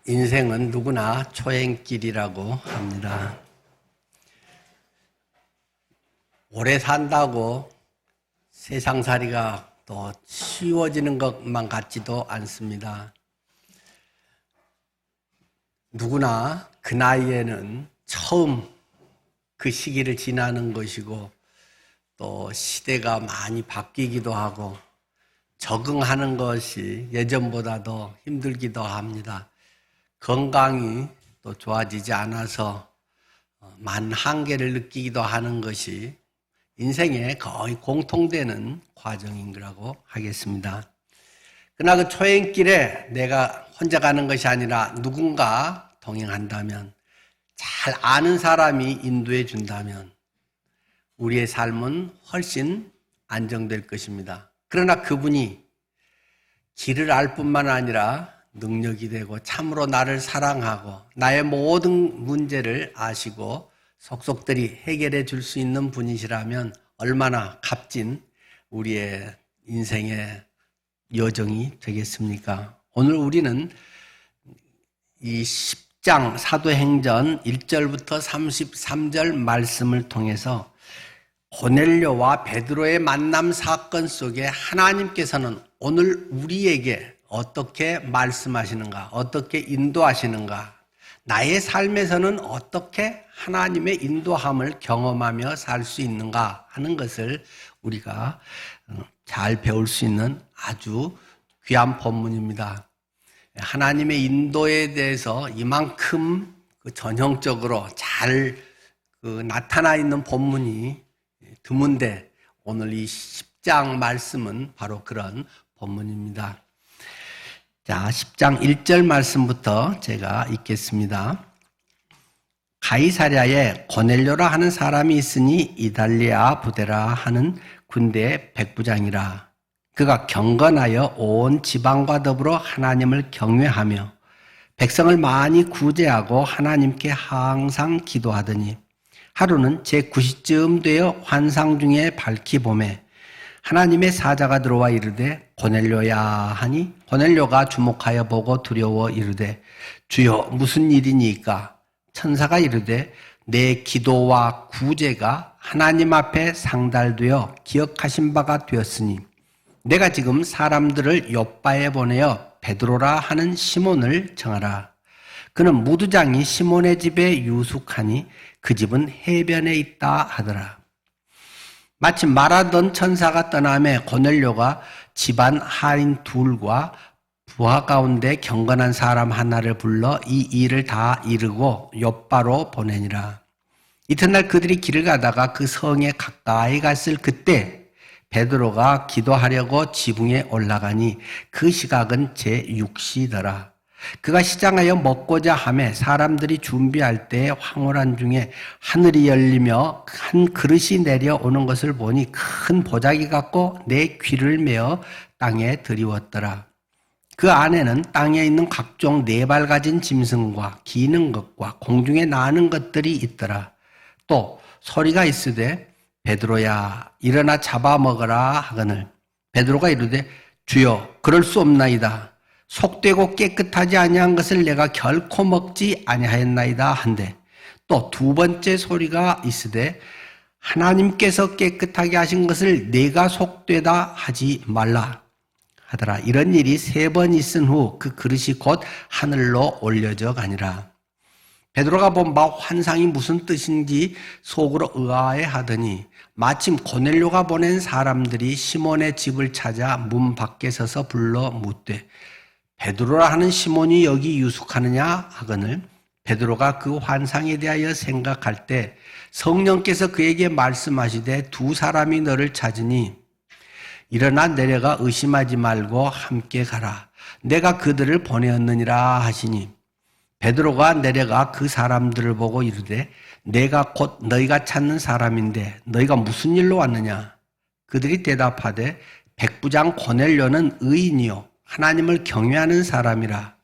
인생은 누구나 초행길이라고 합니다. 오래 산다고 세상살이가 또 쉬워지는 것만 같지도 않습니다. 누구나 그 나이에는 처음 그 시기를 지나는 것이고 또 시대가 많이 바뀌기도 하고 적응하는 것이 예전보다도 힘들기도 합니다. 건강이 또 좋아지지 않아서 많은 한계를 느끼기도 하는 것이 인생에 거의 공통되는 과정인 거라고 하겠습니다. 그러나 그 초행길에 내가 혼자 가는 것이 아니라 누군가 동행한다면, 잘 아는 사람이 인도해 준다면 우리의 삶은 훨씬 안정될 것입니다. 그러나 그분이 길을 알 뿐만 아니라 능력이 되고 참으로 나를 사랑하고 나의 모든 문제를 아시고 속속들이 해결해 줄 수 있는 분이시라면 얼마나 값진 우리의 인생의 여정이 되겠습니까? 오늘 우리는 이 10장 사도행전 1절부터 33절 말씀을 통해서 고넬료와 베드로의 만남 사건 속에 하나님께서는 오늘 우리에게 어떻게 말씀하시는가, 어떻게 인도하시는가, 나의 삶에서는 어떻게 하나님의 인도함을 경험하며 살 수 있는가 하는 것을 우리가 잘 배울 수 있는 아주 귀한 본문입니다. 하나님의 인도에 대해서 이만큼 전형적으로 잘 나타나 있는 본문이 드문데 오늘 이 10장 말씀은 바로 그런 본문입니다. 자, 10장 1절 말씀부터 제가 읽겠습니다. 가이사랴에 고넬료라 하는 사람이 있으니 이달리아 부데라 하는 군대의 백부장이라. 그가 경건하여 온 지방과 더불어 하나님을 경외하며 백성을 많이 구제하고 하나님께 항상 기도하더니 하루는 제9시쯤 되어 환상 중에 밝히 보매 하나님의 사자가 들어와 이르되 고넬료야 하니 고넬료가 주목하여 보고 두려워 이르되 주여 무슨 일이니까? 천사가 이르되 내 기도와 구제가 하나님 앞에 상달되어 기억하신 바가 되었으니 내가 지금 사람들을 욥바에 보내어 베드로라 하는 시몬을 청하라. 그는 무두장이 시몬의 집에 유숙하니 그 집은 해변에 있다 하더라. 마침 말하던 천사가 떠나매 고넬료가 집안 하인 둘과 부하 가운데 경건한 사람 하나를 불러 이 일을 다 이루고 욥바로 보내니라. 이튿날 그들이 길을 가다가 그 성에 가까이 갔을 그때 베드로가 기도하려고 지붕에 올라가니 그 시각은 제6시더라. 그가 시장하여 먹고자 하매 사람들이 준비할 때 황홀한 중에 하늘이 열리며 한 그릇이 내려오는 것을 보니 큰 보자기 같고 내 귀를 메어 땅에 들이웠더라. 그 안에는 땅에 있는 각종 네 발 가진 짐승과 기는 것과 공중에 나는 것들이 있더라. 또 소리가 있으되 베드로야 일어나 잡아먹어라 하거늘 베드로가 이르되 주여 그럴 수 없나이다. 속되고 깨끗하지 아니한 것을 내가 결코 먹지 아니하였나이다 한데 또 두 번째 소리가 있으되 하나님께서 깨끗하게 하신 것을 내가 속되다 하지 말라 하더라. 이런 일이 3번 있은 후 그 그릇이 곧 하늘로 올려져 가니라. 베드로가 본 바 환상이 무슨 뜻인지 속으로 의아해하더니 마침 고넬료가 보낸 사람들이 시몬의 집을 찾아 문 밖에 서서 불러 묻되 베드로라 하는 시몬이 여기 유숙하느냐 하거늘 베드로가 그 환상에 대하여 생각할 때 성령께서 그에게 말씀하시되 두 사람이 너를 찾으니 일어나 내려가 의심하지 말고 함께 가라. 내가 그들을 보내었느니라 하시니 베드로가 내려가 그 사람들을 보고 이르되 내가 곧 너희가 찾는 사람인데 너희가 무슨 일로 왔느냐? 그들이 대답하되 백부장 고넬료는 의인이요 하나님을 경외하는 사람이라.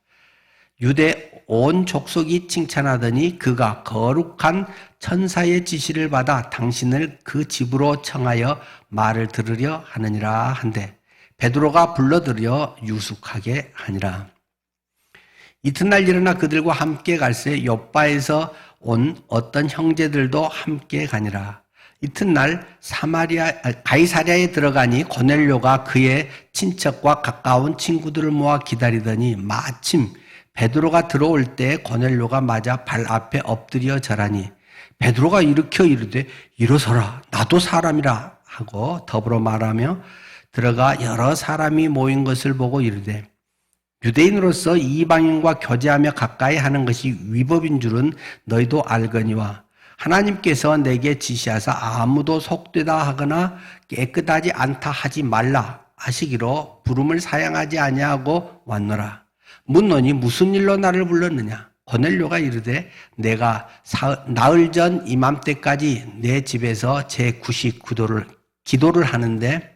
유대 온 족속이 칭찬하더니 그가 거룩한 천사의 지시를 받아 당신을 그 집으로 청하여 말을 들으려 하느니라 한데 베드로가 불러들여 유숙하게 하니라. 이튿날 일어나 그들과 함께 갈새 욥바에서 온 어떤 형제들도 함께 가니라. 이튿날 가이사랴에 들어가니 고넬료가 그의 친척과 가까운 친구들을 모아 기다리더니 마침 베드로가 들어올 때 고넬료가 맞아 발 앞에 엎드려 절하니 베드로가 일으켜 이르되 일어서라 나도 사람이라 하고 더불어 말하며 들어가 여러 사람이 모인 것을 보고 이르되 유대인으로서 이방인과 교제하며 가까이 하는 것이 위법인 줄은 너희도 알거니와 하나님께서 내게 지시하사 아무도 속되다 하거나 깨끗하지 않다 하지 말라 하시기로 부름을 사양하지 아니하고 왔노라. 묻노니 무슨 일로 나를 불렀느냐? 고넬료가 이르되 내가 나흘 전 이맘때까지 내 집에서 제99도를 기도를 하는데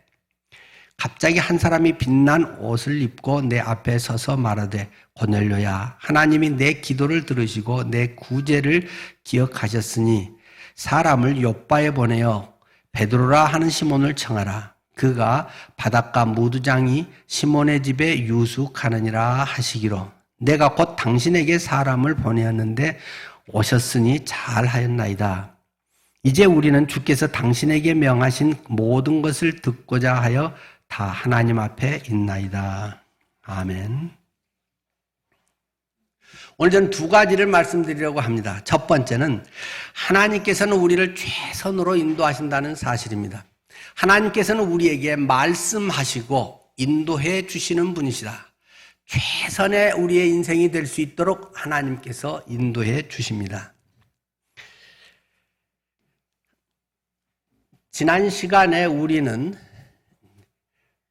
갑자기 한 사람이 빛난 옷을 입고 내 앞에 서서 말하되 고넬료야 하나님이 내 기도를 들으시고 내 구제를 기억하셨으니 사람을 욥바에 보내어 베드로라 하는 시몬을 청하라. 그가 바닷가 무두장이 시몬의 집에 유숙하느니라 하시기로 내가 곧 당신에게 사람을 보내었는데 오셨으니 잘하였나이다. 이제 우리는 주께서 당신에게 명하신 모든 것을 듣고자 하여 다 하나님 앞에 있나이다. 아멘. 오늘 저는 두 가지를 말씀드리려고 합니다. 첫 번째는 하나님께서는 우리를 최선으로 인도하신다는 사실입니다. 하나님께서는 우리에게 말씀하시고 인도해 주시는 분이시다. 최선의 우리의 인생이 될 수 있도록 하나님께서 인도해 주십니다. 지난 시간에 우리는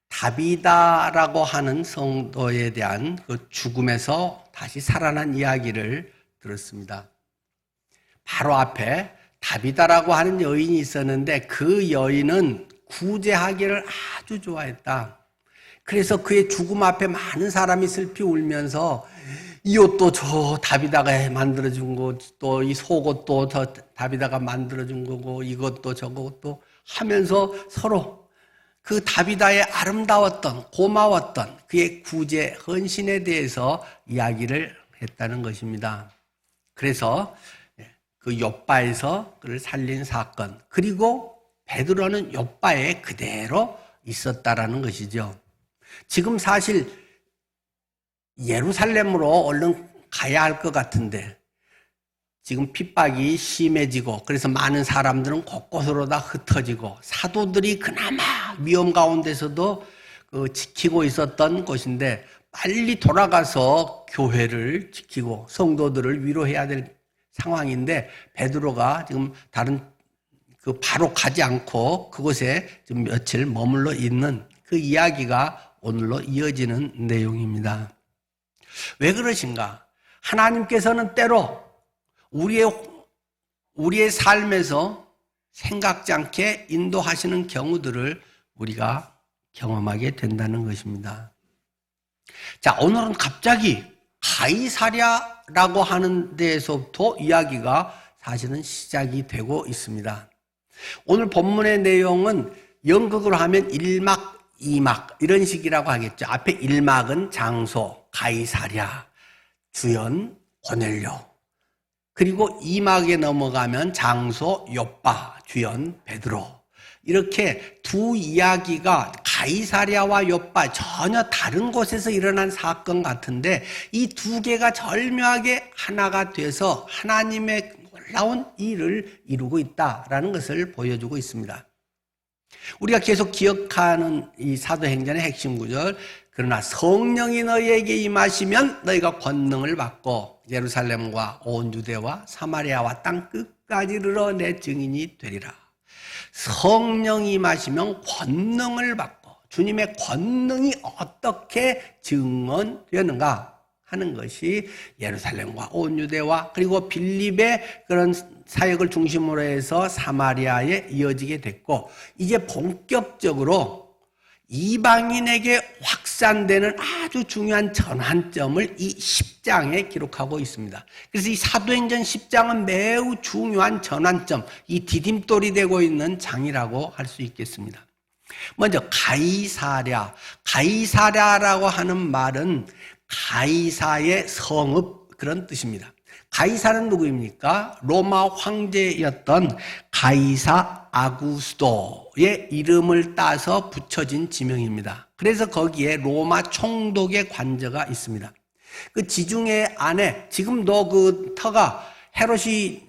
다비다라고 하는 성도에 대한 그 죽음에서 다시 살아난 이야기를 들었습니다. 바로 앞에 다비다라고 하는 여인이 있었는데 그 여인은 구제하기를 아주 좋아했다. 그래서 그의 죽음 앞에 많은 사람이 슬피 울면서 이 옷도 저 다비다가 만들어준 거, 또 이 속옷도 저 다비다가 만들어준 거고 이것도 저것도 하면서 서로 그 다비다의 아름다웠던 고마웠던 그의 구제 헌신에 대해서 이야기를 했다는 것입니다. 그래서 그 욥바에서 그를 살린 사건 그리고 베드로는 욥바에 그대로 있었다라는 것이죠. 지금 사실 예루살렘으로 얼른 가야 할 것 같은데 지금 핍박이 심해지고 그래서 많은 사람들은 곳곳으로 다 흩어지고 사도들이 그나마 위험 가운데서도 지키고 있었던 곳인데 빨리 돌아가서 교회를 지키고 성도들을 위로해야 될 상황인데 베드로가 지금 다른 바로 가지 않고 그곳에 좀 며칠 머물러 있는 그 이야기가 오늘로 이어지는 내용입니다. 왜 그러신가? 하나님께서는 때로 우리의 삶에서 생각지 않게 인도하시는 경우들을 우리가 경험하게 된다는 것입니다. 자, 오늘은 갑자기 가이사랴라고 하는 데에서부터 이야기가 사실은 시작이 되고 있습니다. 오늘 본문의 내용은 연극으로 하면 1막, 2막 이런 식이라고 하겠죠. 앞에 1막은 장소, 가이사랴, 주연, 고넬료. 그리고 2막에 넘어가면 장소, 욥바, 주연, 베드로. 이렇게 두 이야기가 가이사랴와 욥바 전혀 다른 곳에서 일어난 사건 같은데 이 두 개가 절묘하게 하나가 돼서 하나님의 놀라운 일을 이루고 있다라는 것을 보여주고 있습니다. 우리가 계속 기억하는 이 사도행전의 핵심 구절, 그러나 성령이 너희에게 임하시면 너희가 권능을 받고 예루살렘과 온 유대와 사마리아와 땅 끝까지 이르러 내 증인이 되리라. 성령이 임하시면 권능을 받고 주님의 권능이 어떻게 증언되는가 하는 것이 예루살렘과 온 유대와 그리고 빌립의 그런 사역을 중심으로 해서 사마리아에 이어지게 됐고 이제 본격적으로 이방인에게 확산되는 아주 중요한 전환점을 이 10장에 기록하고 있습니다. 그래서 이 사도행전 10장은 매우 중요한 전환점, 이 디딤돌이 되고 있는 장이라고 할 수 있겠습니다. 먼저 가이사랴라고 하는 말은 가이사의 성읍 그런 뜻입니다. 가이사는 누구입니까? 로마 황제였던 가이사 아구스토의 이름을 따서 붙여진 지명입니다. 그래서 거기에 로마 총독의 관저가 있습니다. 그 지중해 안에 지금도 그 터가 헤롯이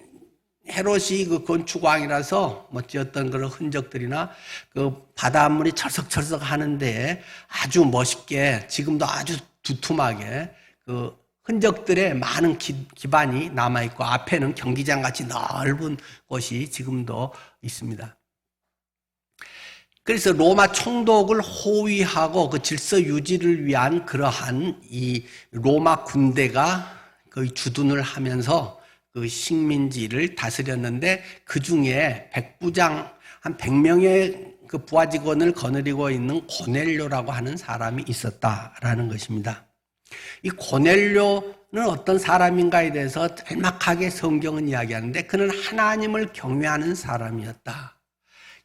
그 건축왕이라서 멋지었던 그런 흔적들이나 그 바닷물이 철썩철썩 하는데 아주 멋있게 지금도 아주 두툼하게 그 흔적들의 많은 기반이 남아있고 앞에는 경기장 같이 넓은 곳이 지금도 있습니다. 그래서 로마 총독을 호위하고 그 질서 유지를 위한 그러한 이 로마 군대가 거의 주둔을 하면서 그 식민지를 다스렸는데 그 중에 백부장 한 100명의 그 부하 직원을 거느리고 있는 고넬료라고 하는 사람이 있었다라는 것입니다. 이 고넬료는 어떤 사람인가에 대해서 짤막하게 성경은 이야기하는데 그는 하나님을 경외하는 사람이었다.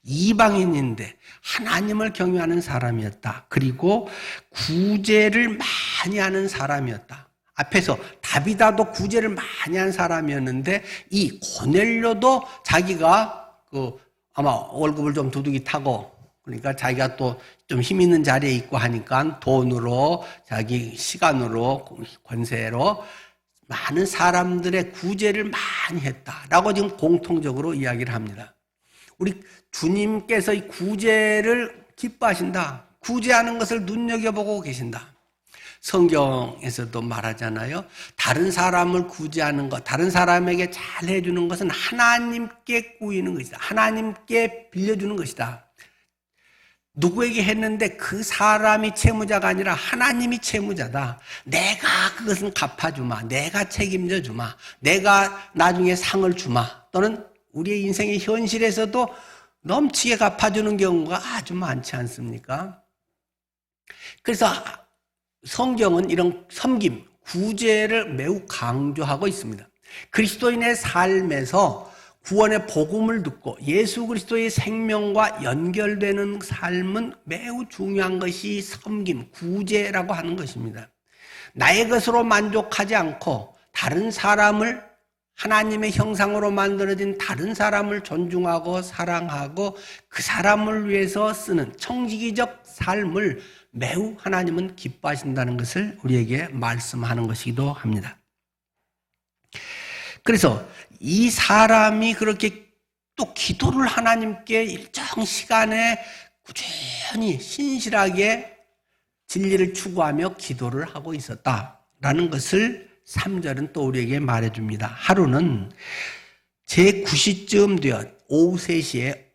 이방인인데 하나님을 경외하는 사람이었다. 그리고 구제를 많이 하는 사람이었다. 앞에서 다비다도 구제를 많이 한 사람이었는데 이 고넬료도 자기가 아마 월급을 좀 두둑이 타고 그러니까 자기가 또 좀 힘 있는 자리에 있고 하니까 돈으로 자기 시간으로 권세로 많은 사람들의 구제를 많이 했다라고 지금 공통적으로 이야기를 합니다. 우리 주님께서 이 구제를 기뻐하신다. 구제하는 것을 눈여겨보고 계신다. 성경에서도 말하잖아요. 다른 사람을 구제하는 것, 다른 사람에게 잘 해주는 것은 하나님께 꾸이는 것이다. 하나님께 빌려주는 것이다. 누구에게 했는데 그 사람이 채무자가 아니라 하나님이 채무자다. 내가 그것은 갚아주마. 내가 책임져 주마. 내가 나중에 상을 주마. 또는 우리의 인생의 현실에서도 넘치게 갚아주는 경우가 아주 많지 않습니까? 그래서 성경은 이런 섬김, 구제를 매우 강조하고 있습니다. 그리스도인의 삶에서 구원의 복음을 듣고 예수 그리스도의 생명과 연결되는 삶은 매우 중요한 것이 섬김, 구제라고 하는 것입니다. 나의 것으로 만족하지 않고 다른 사람을 하나님의 형상으로 만들어진 다른 사람을 존중하고 사랑하고 그 사람을 위해서 쓰는 청지기적 삶을 매우 하나님은 기뻐하신다는 것을 우리에게 말씀하는 것이기도 합니다. 그래서 이 사람이 그렇게 또 기도를 하나님께 일정 시간에 꾸준히 신실하게 진리를 추구하며 기도를 하고 있었다라는 것을 3절은 또 우리에게 말해줍니다. 하루는 제 9시쯤 되어 오후 3시에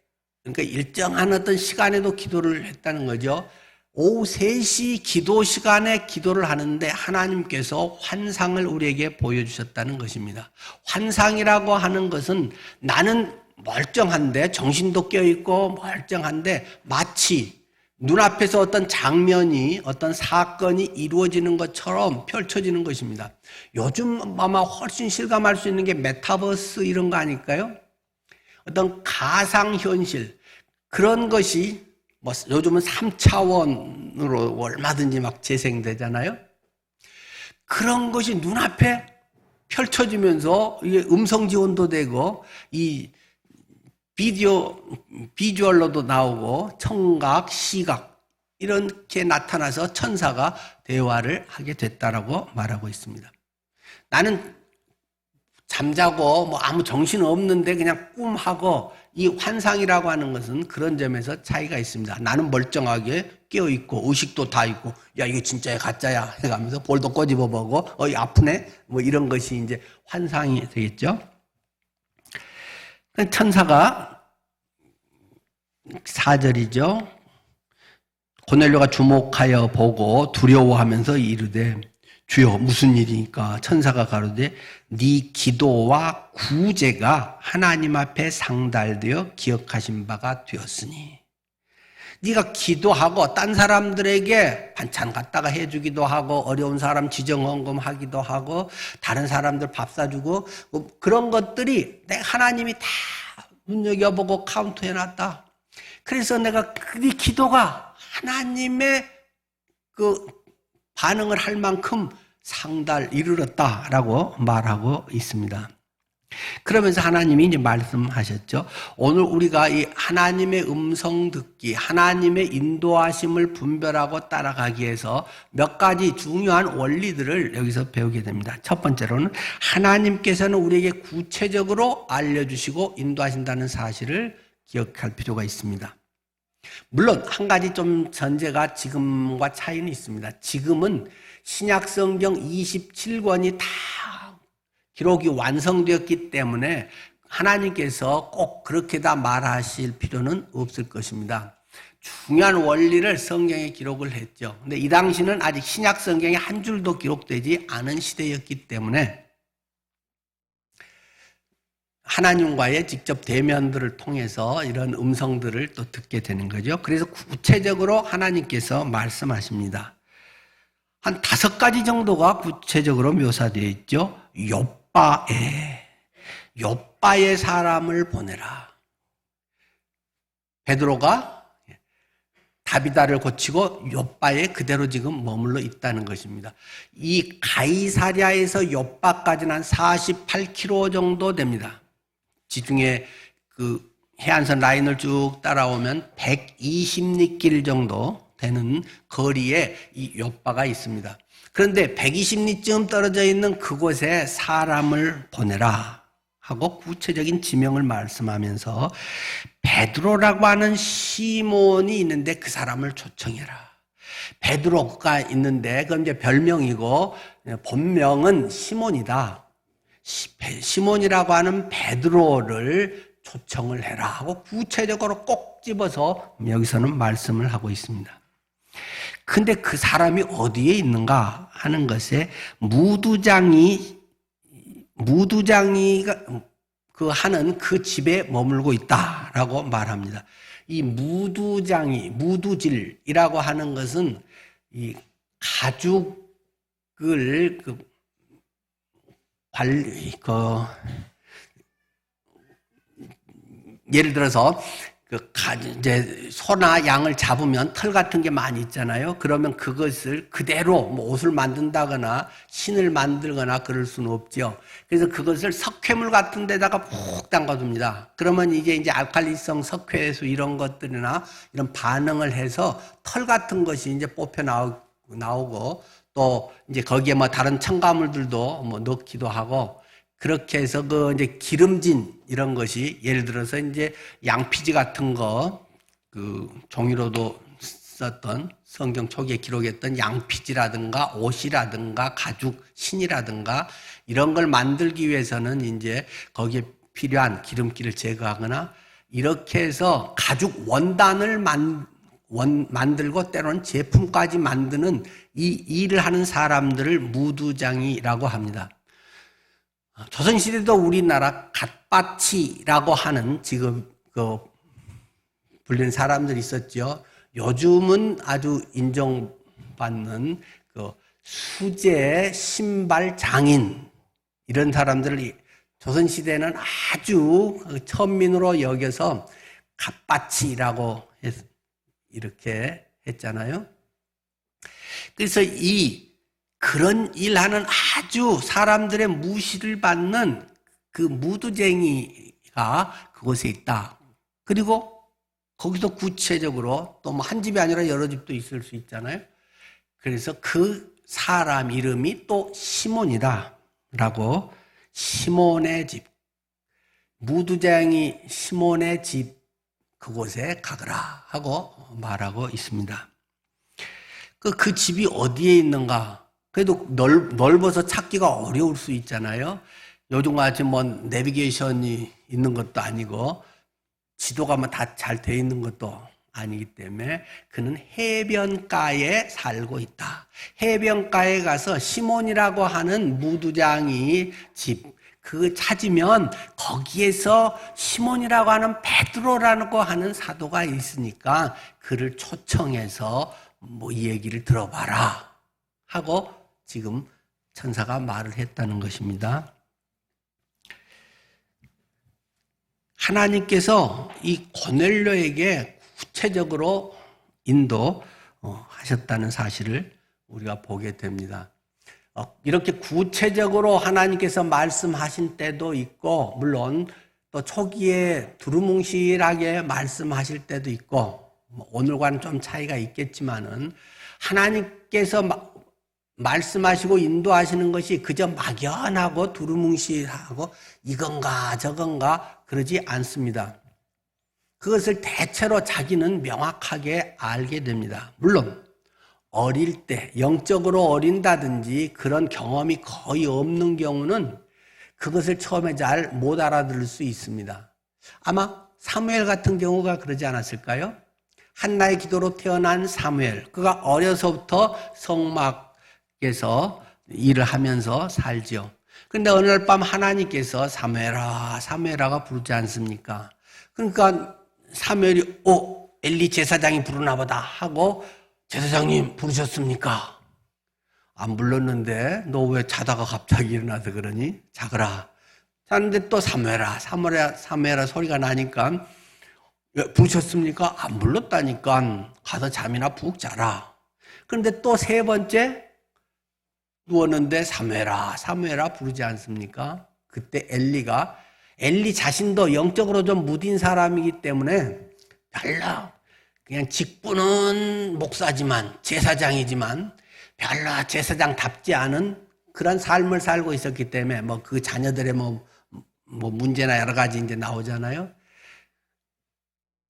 그러니까 일정한 어떤 시간에도 기도를 했다는 거죠. 오후 3시 기도 시간에 기도를 하는데 하나님께서 환상을 우리에게 보여주셨다는 것입니다. 환상이라고 하는 것은 나는 멀쩡한데 정신도 깨어있고 멀쩡한데 마치 눈앞에서 어떤 장면이 어떤 사건이 이루어지는 것처럼 펼쳐지는 것입니다. 요즘 아마 훨씬 실감할 수 있는 게 메타버스 이런 거 아닐까요? 어떤 가상현실 그런 것이 뭐 요즘은 3차원으로 얼마든지 막 재생되잖아요. 그런 것이 눈앞에 펼쳐지면서 이게 음성 지원도 되고 이 비주얼로도 나오고 청각, 시각 이렇게 나타나서 천사가 대화를 하게 됐다라고 말하고 있습니다. 나는 잠자고 뭐 아무 정신 없는데 그냥 꿈하고 이 환상이라고 하는 것은 그런 점에서 차이가 있습니다. 나는 멀쩡하게 깨어있고 의식도 다 있고 야 이게 진짜야 가짜야 해가면서 볼도 꼬집어보고 이 아프네 뭐 이런 것이 이제 환상이 되겠죠. 천사가 4절이죠. 고넬료가 주목하여 보고 두려워하면서 이르되 주여 무슨 일이니까 천사가 가로되 네 기도와 구제가 하나님 앞에 상달되어 기억하신 바가 되었으니 네가 기도하고 딴 사람들에게 반찬 갖다가 해주기도 하고 어려운 사람 지정헌금하기도 하고 다른 사람들 밥 사주고 그런 것들이 내가 하나님이 다 눈여겨보고 카운트해놨다. 그래서 내가 네 기도가 하나님의 반응을 할 만큼 상달 이르렀다라고 말하고 있습니다. 그러면서 하나님이 이제 말씀하셨죠. 오늘 우리가 이 하나님의 음성 듣기, 하나님의 인도하심을 분별하고 따라가기 위해서 몇 가지 중요한 원리들을 여기서 배우게 됩니다. 첫 번째로는 하나님께서는 우리에게 구체적으로 알려주시고 인도하신다는 사실을 기억할 필요가 있습니다. 물론 한 가지 좀 전제가 지금과 차이는 있습니다. 지금은 신약성경 27권이 다 기록이 완성되었기 때문에 하나님께서 꼭 그렇게 다 말하실 필요는 없을 것입니다. 중요한 원리를 성경에 기록을 했죠. 근데 이 당시는 아직 신약 성경에 한 줄도 기록되지 않은 시대였기 때문에 하나님과의 직접 대면들을 통해서 이런 음성들을 또 듣게 되는 거죠. 그래서 구체적으로 하나님께서 말씀하십니다. 한 5가지 정도가 구체적으로 묘사되어 있죠. 욥바에 사람을 보내라. 베드로가 다비다를 고치고 욥바에 그대로 지금 머물러 있다는 것입니다. 이 가이사랴에서 욥바까지는 한 48km 정도 됩니다. 지중해 그 해안선 라인을 쭉 따라오면 120리길 정도 되는 거리에 이 욥바가 있습니다. 그런데 120리쯤 떨어져 있는 그곳에 사람을 보내라 하고 구체적인 지명을 말씀하면서 베드로라고 하는 시몬이 있는데 그 사람을 초청해라. 베드로가 있는데 그건 이제 별명이고 본명은 시몬이다. 시몬이라고 하는 베드로를 초청을 해라 하고 구체적으로 꼭 집어서 여기서는 말씀을 하고 있습니다. 근데 그 사람이 어디에 있는가 하는 것에 무두장이가 그 하는 그 집에 머물고 있다라고 말합니다. 이 무두질이라고 하는 것은 이 가죽을 예를 들어서 이제 소나 양을 잡으면 털 같은 게 많이 있잖아요. 그러면 그것을 그대로 뭐 옷을 만든다거나 신을 만들거나 그럴 수는 없죠. 그래서 그것을 석회물 같은 데다가 푹 담가둡니다. 그러면 이제 알칼리성 석회수 이런 것들이나 이런 반응을 해서 털 같은 것이 이제 뽑혀 나오고 또 이제 거기에 뭐 다른 첨가물들도 뭐 넣기도 하고 그렇게 해서 이제 기름진 이런 것이 예를 들어서 이제 양피지 같은 거 종이로도 썼던 성경 초기에 기록했던 양피지라든가 옷이라든가 가죽 신이라든가 이런 걸 만들기 위해서는 이제 거기에 필요한 기름기를 제거하거나 이렇게 해서 가죽 원단을 만들고 때로는 제품까지 만드는 이 일을 하는 사람들을 무두장이라고 합니다. 조선시대도 우리나라 갓바치라고 하는 지금 불리는 사람들이 있었죠. 요즘은 아주 인정받는 수제 신발 장인 이런 사람들을 조선시대는 아주 천민으로 여겨서 갓바치라고 이렇게 했잖아요. 그래서 그런 일하는 아주 사람들의 무시를 받는 그 무두쟁이가 그곳에 있다. 그리고 거기서 구체적으로 또 뭐 한 집이 아니라 여러 집도 있을 수 있잖아요. 그래서 그 사람 이름이 또 시몬이다. 라고 시몬의 집, 무두쟁이 시몬의 집 그곳에 가거라 하고 말하고 있습니다. 그 집이 어디에 있는가? 그래도 넓어서 찾기가 어려울 수 있잖아요. 요즘같이 뭐 내비게이션이 있는 것도 아니고 지도가 뭐 다 잘 돼 있는 것도 아니기 때문에 그는 해변가에 살고 있다. 해변가에 가서 시몬이라고 하는 무두장이 집 찾으면 거기에서 시몬이라고 하는 베드로라고 하는 사도가 있으니까 그를 초청해서 뭐 이 얘기를 들어봐라 하고 지금 천사가 말을 했다는 것입니다. 하나님께서 이 고넬료에게 구체적으로 인도하셨다는 사실을 우리가 보게 됩니다. 이렇게 구체적으로 하나님께서 말씀하신 때도 있고, 물론 또 초기에 두루뭉실하게 말씀하실 때도 있고, 오늘과는 좀 차이가 있겠지만은 하나님께서 말씀하시고 인도하시는 것이 그저 막연하고 두루뭉실하고 이건가 저건가 그러지 않습니다. 그것을 대체로 자기는 명확하게 알게 됩니다. 물론 어릴 때 영적으로 어린다든지 그런 경험이 거의 없는 경우는 그것을 처음에 잘 못 알아들을 수 있습니다. 아마 사무엘 같은 경우가 그러지 않았을까요? 한나의 기도로 태어난 사무엘, 그가 어려서부터 성막에서 일을 하면서 살지요. 그런데 어느 날 밤 하나님께서 사무엘아 사무엘아가 부르지 않습니까? 그러니까 사무엘이 엘리 제사장이 부르나 보다 하고, 제사장님 부르셨습니까? 안 불렀는데 너 왜 자다가 갑자기 일어나서 그러니? 자거라. 자는데 또 사무엘아 소리가 나니까, 부르셨습니까? 안 불렀다니까 가서 잠이나 푹 자라. 그런데 또 세 번째 누웠는데 사무엘아 부르지 않습니까? 그때 엘리 자신도 영적으로 좀 무딘 사람이기 때문에 별로 그냥 직분은 목사지만 제사장이지만 별로 제사장답지 않은 그런 삶을 살고 있었기 때문에 그 자녀들의 문제나 여러 가지 이제 나오잖아요.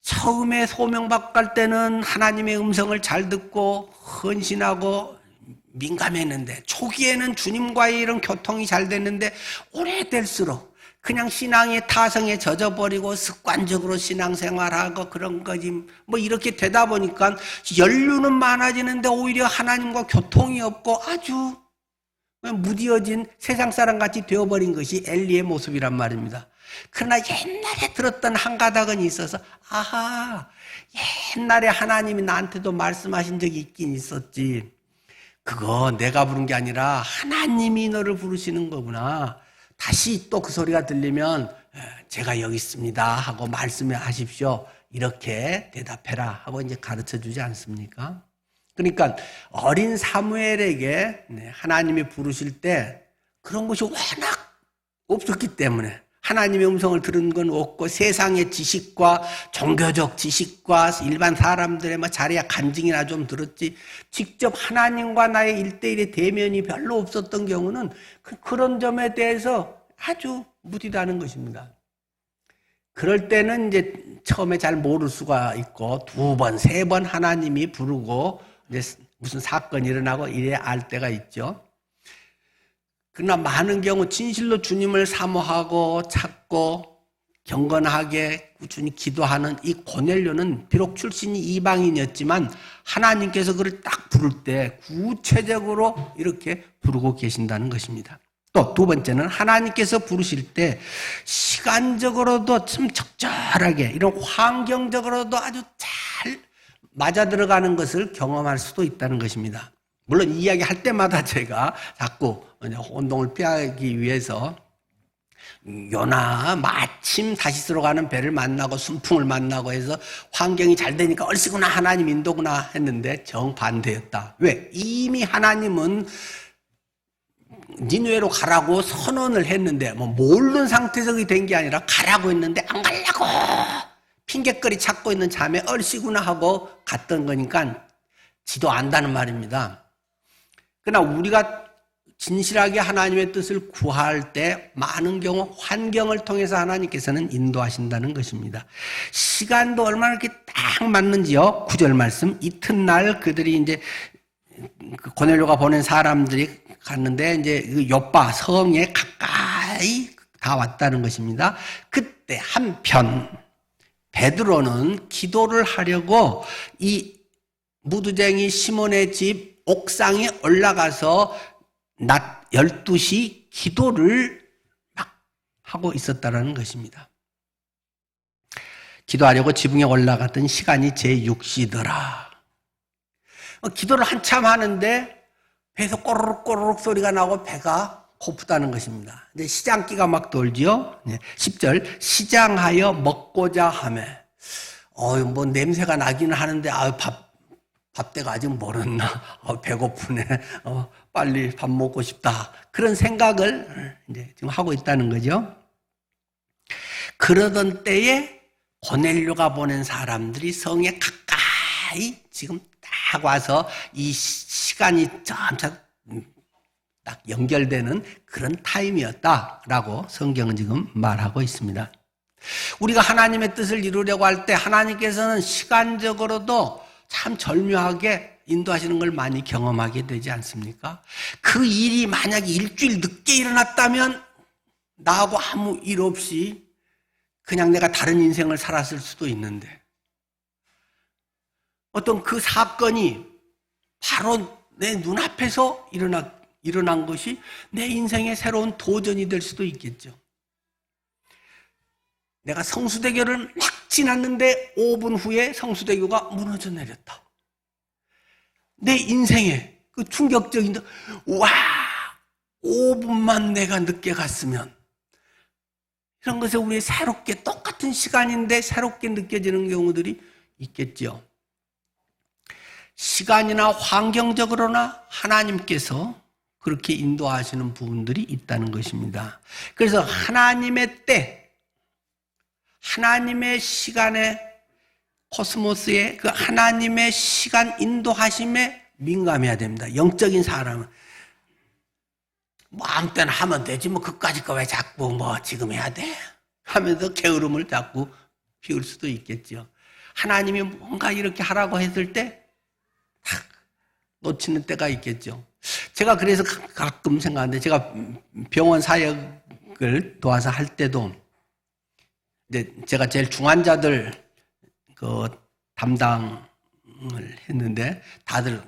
처음에 소명받고 갈 때는 하나님의 음성을 잘 듣고 헌신하고 민감했는데, 초기에는 주님과의 이런 교통이 잘 됐는데, 오래될수록 그냥 신앙의 타성에 젖어버리고 습관적으로 신앙생활하고 그런 거지 이렇게 되다 보니까 연륜은 많아지는데 오히려 하나님과 교통이 없고 아주 무디어진 세상 사람같이 되어버린 것이 엘리의 모습이란 말입니다. 그러나 옛날에 들었던 한 가닥은 있어서, 아하, 옛날에 하나님이 나한테도 말씀하신 적이 있긴 있었지. 그거 내가 부른 게 아니라 하나님이 너를 부르시는 거구나. 다시 또 그 소리가 들리면 제가 여기 있습니다 하고 말씀해 하십시오. 이렇게 대답해라 하고 이제 가르쳐 주지 않습니까? 그러니까 어린 사무엘에게 하나님이 부르실 때 그런 것이 워낙 없었기 때문에, 하나님의 음성을 들은 건 없고 세상의 지식과 종교적 지식과 일반 사람들의 자리야 간증이나 좀 들었지, 직접 하나님과 나의 1대1의 대면이 별로 없었던 경우는 그런 점에 대해서 아주 무디다는 것입니다. 그럴 때는 이제 처음에 잘 모를 수가 있고, 2번, 3번 하나님이 부르고 이제 무슨 사건이 일어나고 이래야 알 때가 있죠. 그러나 많은 경우 진실로 주님을 사모하고 찾고 경건하게 꾸준히 기도하는 이 고넬료는 비록 출신이 이방인이었지만 하나님께서 그를 딱 부를 때 구체적으로 이렇게 부르고 계신다는 것입니다. 또 2번째는 하나님께서 부르실 때 시간적으로도 좀 적절하게, 이런 환경적으로도 아주 잘 맞아 들어가는 것을 경험할 수도 있다는 것입니다. 물론 이야기할 때마다 제가 자꾸 혼동을 피하기 위해서 요나 마침 다시스로 가는 배를 만나고 순풍을 만나고 해서 환경이 잘 되니까 얼씨구나 하나님 인도구나 했는데 정반대였다. 왜? 이미 하나님은 니느웨로 가라고 선언을 했는데 모르는 상태에서 된 게 아니라 가라고 했는데 안 가려고 핑계거리 찾고 있는 참에 얼씨구나 하고 갔던 거니까 지도 안다는 말입니다. 그러나 우리가 진실하게 하나님의 뜻을 구할 때 많은 경우 환경을 통해서 하나님께서는 인도하신다는 것입니다. 시간도 얼마나 이렇게 딱 맞는지요. 9절 말씀, 이튿날 그들이 이제 고넬료가 보낸 사람들이 갔는데 이제 요빠 성에 가까이 다 왔다는 것입니다. 그때 한편 베드로는 기도를 하려고 이 무두쟁이 시몬의 집 옥상에 올라가서 낮 12시 기도를 막 하고 있었다는 것입니다. 기도하려고 지붕에 올라갔던 시간이 제6시더라. 기도를 한참 하는데 배에서 꼬르륵 꼬르륵 소리가 나고 배가 고프다는 것입니다. 이제 시장기가 막 돌지요. 10절, 시장하여 먹고자 하매. 냄새가 나기는 하는데, 밥때가 아직 멀었나? 배고프네. 빨리 밥 먹고 싶다. 그런 생각을 이제 지금 하고 있다는 거죠. 그러던 때에 고넬료가 보낸 사람들이 성에 가까이 지금 딱 와서 이 시간이 점차 딱 연결되는 그런 타임이었다라고 성경은 지금 말하고 있습니다. 우리가 하나님의 뜻을 이루려고 할 때 하나님께서는 시간적으로도 참 절묘하게 인도하시는 걸 많이 경험하게 되지 않습니까? 그 일이 만약에 일주일 늦게 일어났다면 나하고 아무 일 없이 그냥 내가 다른 인생을 살았을 수도 있는데, 어떤 그 사건이 바로 내 눈앞에서 일어난 것이 내 인생의 새로운 도전이 될 수도 있겠죠. 내가 성수대교를 막 지났는데 5분 후에 성수대교가 무너져 내렸다. 내 인생에 그 충격적인, 와, 5분만 내가 늦게 갔으면, 이런 것에 우리 새롭게 똑같은 시간인데 새롭게 느껴지는 경우들이 있겠죠. 시간이나 환경적으로나 하나님께서 그렇게 인도하시는 부분들이 있다는 것입니다. 그래서 하나님의 때, 하나님의 시간에, 코스모스의 그 하나님의 시간 인도하심에 민감해야 됩니다. 영적인 사람은 뭐 아무 때나 하면 되지, 뭐 그까짓 거 왜 자꾸 뭐 지금 해야 돼? 하면서 게으름을 자꾸 피울 수도 있겠죠. 하나님이 뭔가 이렇게 하라고 했을 때 탁 놓치는 때가 있겠죠. 제가 그래서 가끔 생각하는데, 제가 병원 사역을 도와서 할 때도, 근데 제가 제일 중환자들 그 담당을 했는데, 다들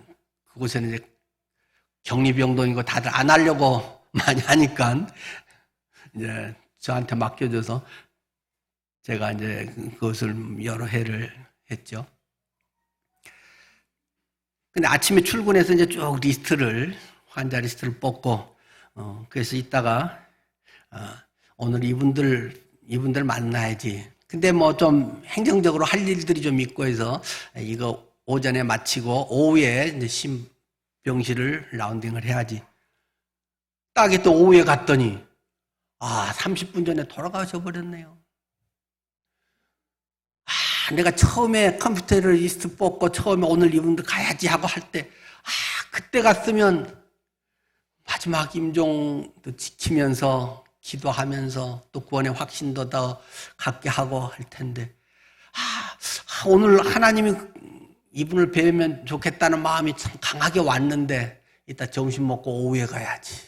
그곳에는 이제 격리병동이고 다들 안 하려고 많이 하니까 이제 저한테 맡겨줘서 제가 이제 그것을 여러 해를 했죠. 근데 아침에 출근해서 이제 쭉 환자 리스트를 뽑고, 그래서 이따가, 오늘 이분들 만나야지. 근데 뭐 좀 행정적으로 할 일들이 좀 있고 해서 이거 오전에 마치고 오후에 이제 병실을 라운딩을 해야지. 딱이 또 오후에 갔더니 30분 전에 돌아가셔 버렸네요. 내가 처음에 컴퓨터 리스트 뽑고 처음에 오늘 이분들 가야지 하고 할 때, 그때 갔으면 마지막 임종도 지키면서 기도하면서 또 구원의 확신도 더 갖게 하고 할 텐데, 오늘 하나님이 이분을 뵈면 좋겠다는 마음이 참 강하게 왔는데 이따 점심 먹고 오후에 가야지.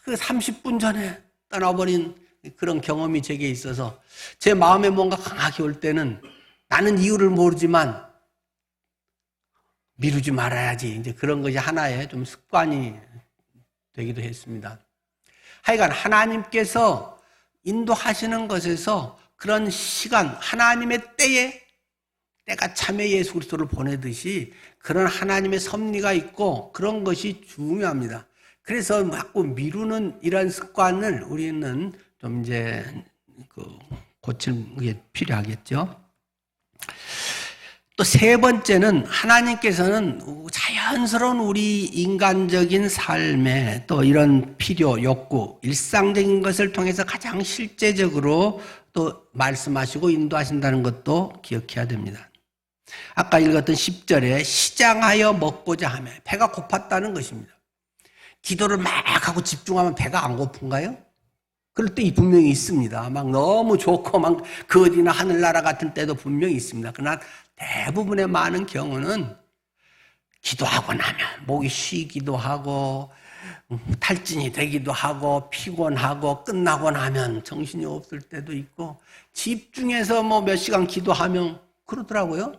그 30분 전에 떠나버린 그런 경험이 제게 있어서 제 마음에 뭔가 강하게 올 때는 나는 이유를 모르지만 미루지 말아야지. 이제 그런 것이 하나의 좀 습관이 되기도 했습니다. 하여간 하나님께서 인도하시는 것에서 그런 시간, 하나님의 때가 참에 예수 그리스도를 보내듯이 그런 하나님의 섭리가 있고 그런 것이 중요합니다. 그래서 자꾸 미루는 이런 습관을 우리는 좀 이제 고치는 게 필요하겠죠. 또 세 번째는 하나님께서는 자연스러운 우리 인간적인 삶에 또 이런 필요, 욕구, 일상적인 것을 통해서 가장 실제적으로 또 말씀하시고 인도하신다는 것도 기억해야 됩니다. 아까 읽었던 10절에 시장하여 먹고자 하며 배가 고팠다는 것입니다. 기도를 막 하고 집중하면 배가 안 고픈가요? 그럴 때 분명히 있습니다. 막 너무 좋고 막 그 어디나 하늘나라 같은 때도 분명히 있습니다. 그러나 대부분의 많은 경우는 기도하고 나면 목이 쉬기도 하고 탈진이 되기도 하고 피곤하고 끝나고 나면 정신이 없을 때도 있고 집중해서 뭐 몇 시간 기도하면 그러더라고요.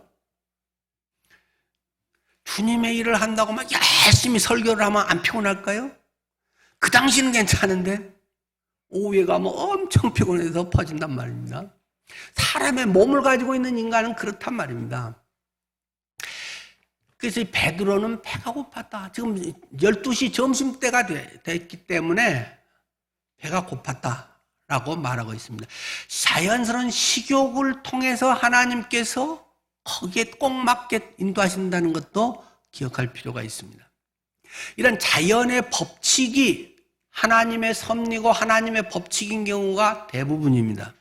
주님의 일을 한다고 막 열심히 설교를 하면 안 피곤할까요? 그 당시는 괜찮은데 오후에 가면 엄청 피곤해서 퍼진단 말입니다. 사람의 몸을 가지고 있는 인간은 그렇단 말입니다. 그래서 베드로는 배가 고팠다. 지금 12시 점심때가 됐기 때문에 배가 고팠다라고 말하고 있습니다. 자연스러운 식욕을 통해서 하나님께서 거기에 꼭 맞게 인도하신다는 것도 기억할 필요가 있습니다. 이런 자연의 법칙이 하나님의 섭리고 하나님의 법칙인 경우가 대부분입니다.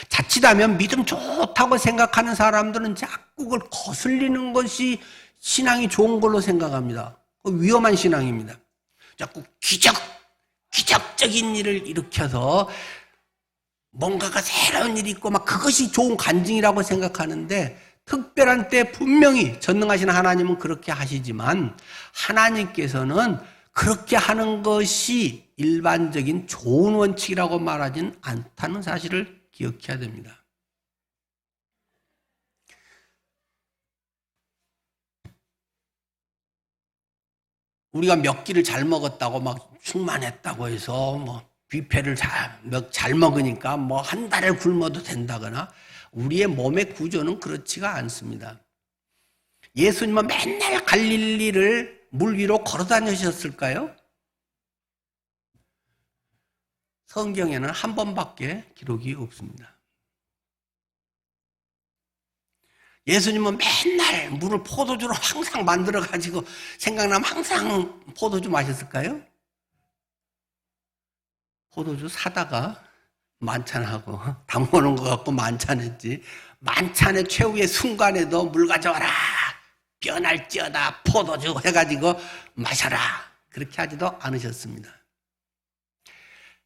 자칫하면 믿음 좋다고 생각하는 사람들은 자꾸 그걸 거슬리는 것이 신앙이 좋은 걸로 생각합니다. 위험한 신앙입니다. 자꾸 기적적인 일을 일으켜서 뭔가가 새로운 일이 있고 막 그것이 좋은 간증이라고 생각하는데, 특별한 때 분명히 전능하신 하나님은 그렇게 하시지만 하나님께서는 그렇게 하는 것이 일반적인 좋은 원칙이라고 말하진 않다는 사실을 기억해야 됩니다. 우리가 몇 끼를 잘 먹었다고 막 충만했다고 해서 뭐 뷔페를 잘 먹으니까 뭐 한 달을 굶어도 된다거나, 우리의 몸의 구조는 그렇지가 않습니다. 예수님은 맨날 갈릴리를 물 위로 걸어 다니셨을까요? 성경에는 한 번밖에 기록이 없습니다. 예수님은 맨날 물을 포도주로 항상 만들어가지고 생각나면 항상 포도주 마셨을까요? 포도주 사다가 만찬하고 담궈놓은 것 같고 만찬했지, 만찬의 최후의 순간에도 물 가져와라, 변할지어다 포도주 해가지고 마셔라, 그렇게 하지도 않으셨습니다.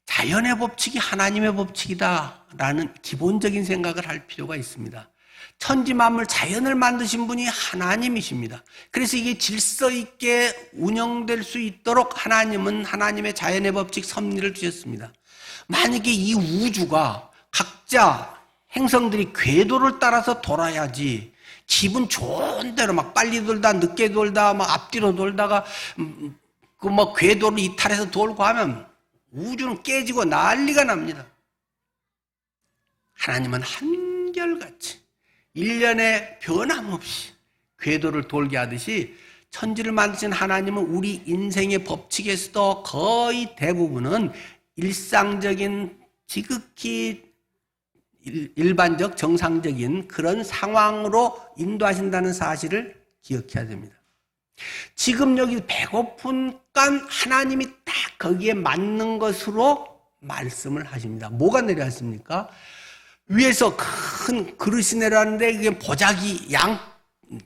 자연의 법칙이 하나님의 법칙이다라는 기본적인 생각을 할 필요가 있습니다. 천지만물 자연을 만드신 분이 하나님이십니다. 그래서 이게 질서 있게 운영될 수 있도록 하나님은 하나님의 자연의 법칙 섭리를 주셨습니다. 만약에 이 우주가 각자 행성들이 궤도를 따라서 돌아야지, 기분 좋은 대로 막 빨리 돌다 늦게 돌다 막 앞뒤로 돌다가 그 뭐 궤도를 이탈해서 돌고 하면 우주는 깨지고 난리가 납니다. 하나님은 한결같이 1년에 변함없이 궤도를 돌게 하듯이 천지를 만드신 하나님은 우리 인생의 법칙에서도 거의 대부분은 일상적인, 지극히 일반적 정상적인 그런 상황으로 인도하신다는 사실을 기억해야 됩니다. 지금 여기 배고픈간 하나님이 딱 거기에 맞는 것으로 말씀을 하십니다. 뭐가 내려왔습니까? 위에서 큰 그릇이 내려왔는데 이게 보자기 양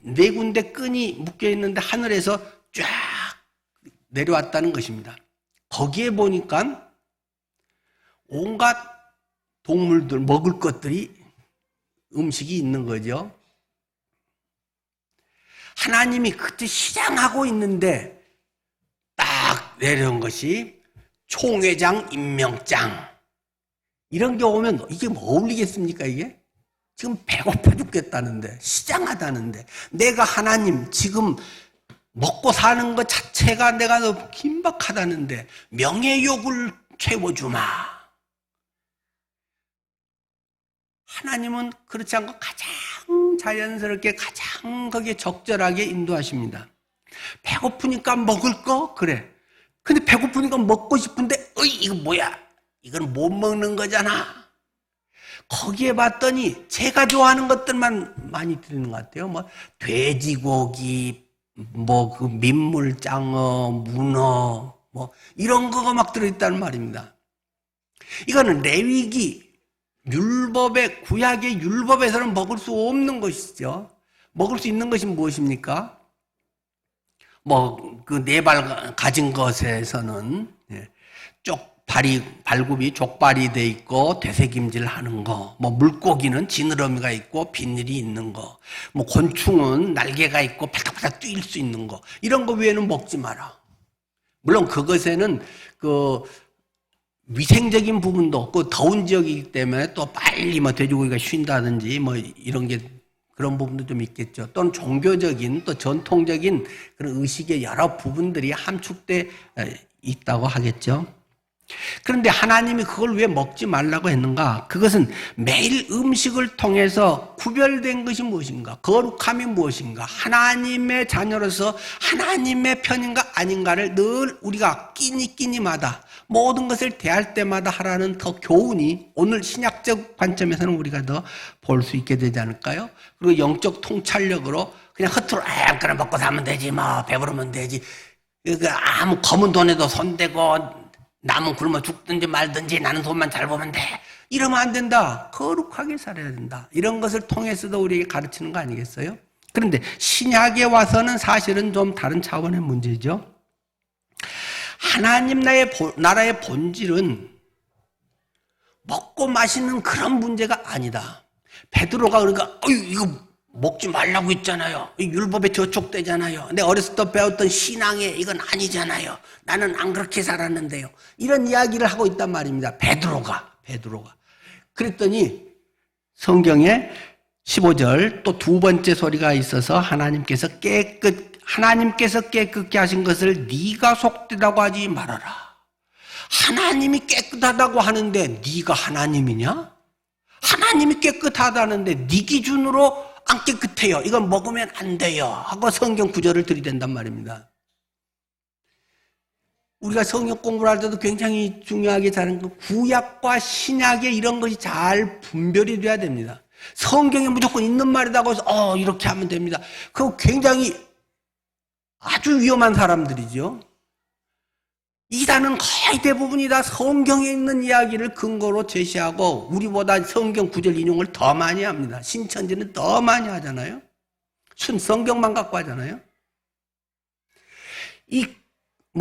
4군데 끈이 묶여 있는데 하늘에서 쫙 내려왔다는 것입니다. 거기에 보니까 온갖 동물들 먹을 것들이, 음식이 있는 거죠. 하나님이 그때 시장하고 있는데 딱 내려온 것이 총회장 임명장, 이런 게 오면 이게 뭐 어울리겠습니까? 이게 지금 배고파 죽겠다는데, 시장하다는데, 내가 하나님 지금 먹고 사는 것 자체가 내가 너무 긴박하다는데 명예욕을 채워주마. 하나님은 그렇지 않고 가장 자연스럽게, 가장 거기에 적절하게 인도하십니다. 배고프니까 먹을 거? 그래. 근데 배고프니까 먹고 싶은데, 이거 뭐야? 이건 못 먹는 거잖아. 거기에 봤더니 제가 좋아하는 것들만 많이 드리는 것 같아요. 뭐 돼지고기, 뭐 그 민물장어, 문어, 뭐 이런 거가 막 들어있다는 말입니다. 이거는 레위기 율법의, 구약의 율법에서는 먹을 수 없는 것이죠. 먹을 수 있는 것이 무엇입니까? 뭐 그 4발 가진 것에서는 발굽이 족발이 돼 있고 되새김질 하는 거, 뭐 물고기는 지느러미가 있고 비늘이 있는 거, 뭐 곤충은 날개가 있고 팔딱팔딱 뛸 수 있는 거, 이런 거 외에는 먹지 마라. 물론 그것에는 그 위생적인 부분도 없고 더운 지역이기 때문에 또 빨리 뭐 돼지고기가 쉰다든지 뭐 이런 게, 그런 부분도 좀 있겠죠. 또는 종교적인, 또 전통적인 그런 의식의 여러 부분들이 함축돼 있다고 하겠죠. 그런데 하나님이 그걸 왜 먹지 말라고 했는가? 그것은 매일 음식을 통해서 구별된 것이 무엇인가? 거룩함이 무엇인가? 하나님의 자녀로서 하나님의 편인가 아닌가를 늘 우리가 끼니마다 모든 것을 대할 때마다 하라는 더 교훈이 오늘 신약적 관점에서는 우리가 더 볼 수 있게 되지 않을까요? 그리고 영적 통찰력으로 그냥 허투루 그냥 먹고 사면 되지 뭐 배부르면 되지 아무 검은 돈에도 손대고 남은 굶어 죽든지 말든지 나는 돈만 잘 보면 돼 이러면 안 된다. 거룩하게 살아야 된다. 이런 것을 통해서도 우리에게 가르치는 거 아니겠어요? 그런데 신약에 와서는 사실은 좀 다른 차원의 문제죠. 하나님 나라의 본질은 먹고 마시는 그런 문제가 아니다. 베드로가 그러니까 이거 먹지 말라고 했잖아요. 율법에 저촉되잖아요. 내 어렸을 때 배웠던 신앙에 이건 아니잖아요. 나는 안 그렇게 살았는데요. 이런 이야기를 하고 있단 말입니다. 베드로가. 그랬더니 성경에 15절 또 두 번째 소리가 있어서 하나님께서 깨끗게 하신 것을 네가 속되다고 하지 말아라. 하나님이 깨끗하다고 하는데 네가 하나님이냐? 하나님이 깨끗하다는데 네 기준으로 안 깨끗해요. 이건 먹으면 안 돼요. 하고 성경 구절을 들이댄단 말입니다. 우리가 성경 공부를 할 때도 굉장히 중요하게 자는 구약과 신약의 이런 것이 잘 분별이 돼야 됩니다. 성경에 무조건 있는 말이라고 해서 이렇게 하면 됩니다. 그거 굉장히 아주 위험한 사람들이죠. 이단은 거의 대부분이 다 성경에 있는 이야기를 근거로 제시하고 우리보다 성경 구절 인용을 더 많이 합니다. 신천지는 더 많이 하잖아요. 성경만 갖고 하잖아요.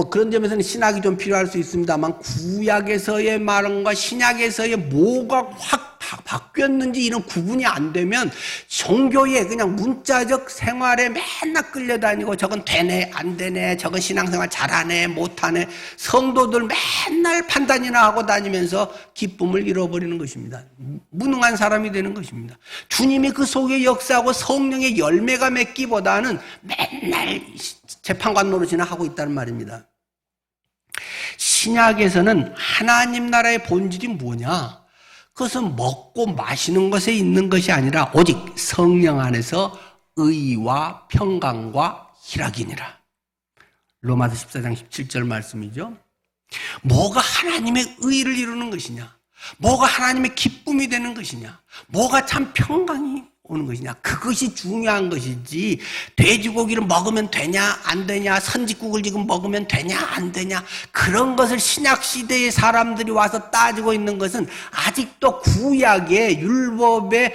그런 점에서는 신학이 좀 필요할 수 있습니다만 구약에서의 말과 신약에서의 뭐가 확 바뀌었는지 이런 구분이 안 되면 종교에 그냥 문자적 생활에 맨날 끌려다니고 저건 되네 안 되네 저건 신앙생활 잘하네 못하네 성도들 맨날 판단이나 하고 다니면서 기쁨을 잃어버리는 것입니다. 무능한 사람이 되는 것입니다. 주님이 그 속에 역사하고 성령의 열매가 맺기보다는 맨날 재판관 노릇이나 하고 있다는 말입니다. 신약에서는 하나님 나라의 본질이 뭐냐? 그것은 먹고 마시는 것에 있는 것이 아니라 오직 성령 안에서 의와 평강과 희락이니라. 로마서 14장 17절 말씀이죠. 뭐가 하나님의 의를 이루는 것이냐? 뭐가 하나님의 기쁨이 되는 것이냐? 뭐가 참 평강이 오는 것이냐? 그것이 중요한 것이지 돼지고기를 먹으면 되냐 안 되냐 선짓국을 지금 먹으면 되냐 안 되냐 그런 것을 신약시대의 사람들이 와서 따지고 있는 것은 아직도 구약의 율법에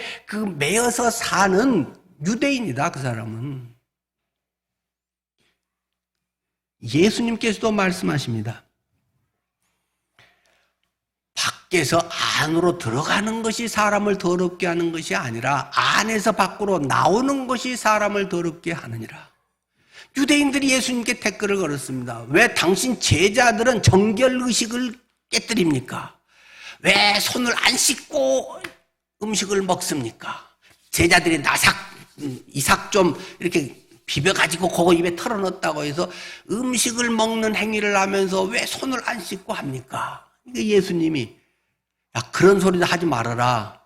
매여서 사는 유대인이다. 그 사람은. 예수님께서도 말씀하십니다. 밖에서 안으로 들어가는 것이 사람을 더럽게 하는 것이 아니라 안에서 밖으로 나오는 것이 사람을 더럽게 하느니라. 유대인들이 예수님께 댓글을 걸었습니다. 왜 당신 제자들은 정결의식을 깨뜨립니까? 왜 손을 안 씻고 음식을 먹습니까? 제자들이 이삭 좀 이렇게 비벼가지고 그거 입에 털어넣었다고 해서 음식을 먹는 행위를 하면서 왜 손을 안 씻고 합니까? 예수님이 그런 소리도 하지 말아라.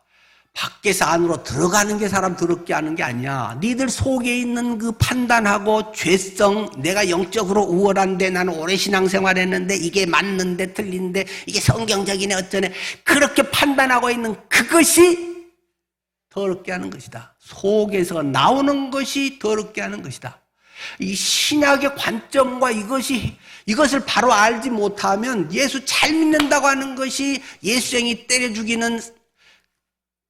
밖에서 안으로 들어가는 게 사람 더럽게 하는 게 아니야. 니들 속에 있는 그 판단하고 죄성, 내가 영적으로 우월한데 나는 오래 신앙생활 했는데 이게 맞는데 틀린데 이게 성경적이네 어쩌네 그렇게 판단하고 있는 그것이 더럽게 하는 것이다. 속에서 나오는 것이 더럽게 하는 것이다. 이 신약의 관점과 이것을 바로 알지 못하면 예수 잘 믿는다고 하는 것이 예수쟁이 때려 죽이는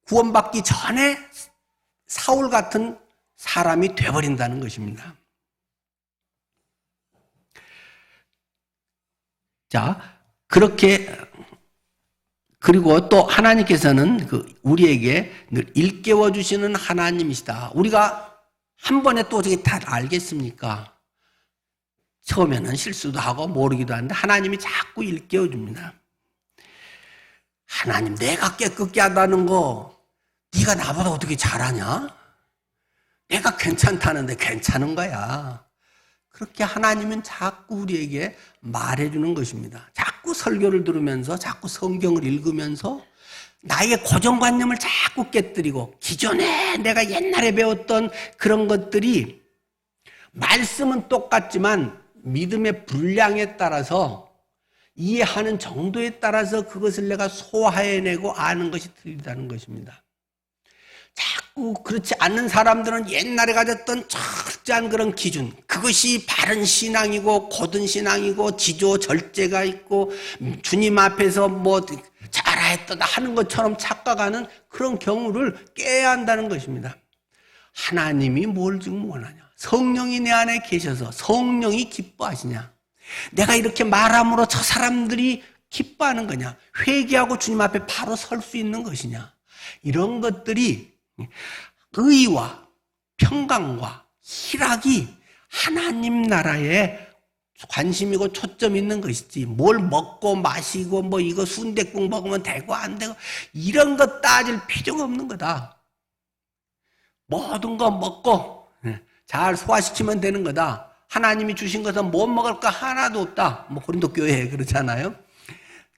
구원받기 전에 사울 같은 사람이 되어버린다는 것입니다. 자, 그렇게 그리고 또 하나님께서는 우리에게 늘 일깨워 주시는 하나님이시다. 우리가 한 번에 또 어떻게 다 알겠습니까? 처음에는 실수도 하고 모르기도 하는데 하나님이 자꾸 일깨워 줍니다. 하나님, 내가 깨끗게 한다는 거 네가 나보다 어떻게 잘하냐? 내가 괜찮다는데 괜찮은 거야. 그렇게 하나님은 자꾸 우리에게 말해주는 것입니다. 자꾸 설교를 들으면서, 자꾸 성경을 읽으면서 나의 고정관념을 자꾸 깨뜨리고, 기존에 내가 옛날에 배웠던 그런 것들이 말씀은 똑같지만 믿음의 분량에 따라서, 이해하는 정도에 따라서 그것을 내가 소화해내고 아는 것이 틀리다는 것입니다. 자꾸 그렇지 않는 사람들은 옛날에 가졌던 철저한 그런 기준, 그것이 바른 신앙이고 고든 신앙이고 지조 절제가 있고 주님 앞에서 뭐 잘했다 하는 것처럼 착각하는 그런 경우를 깨야 한다는 것입니다. 하나님이 뭘 지금 원하냐? 성령이 내 안에 계셔서 성령이 기뻐하시냐? 내가 이렇게 말함으로 저 사람들이 기뻐하는 거냐? 회개하고 주님 앞에 바로 설 수 있는 것이냐? 이런 것들이 의와 평강과 희락이 하나님 나라에 관심이고 초점이 있는 것이지, 뭘 먹고 마시고 뭐 이거 순댓국 먹으면 되고 안 되고 이런 거 따질 필요가 없는 거다. 모든 거 먹고 잘 소화시키면 되는 거다. 하나님이 주신 것은 못 먹을 거 하나도 없다. 뭐 고린도 교회에 그렇잖아요.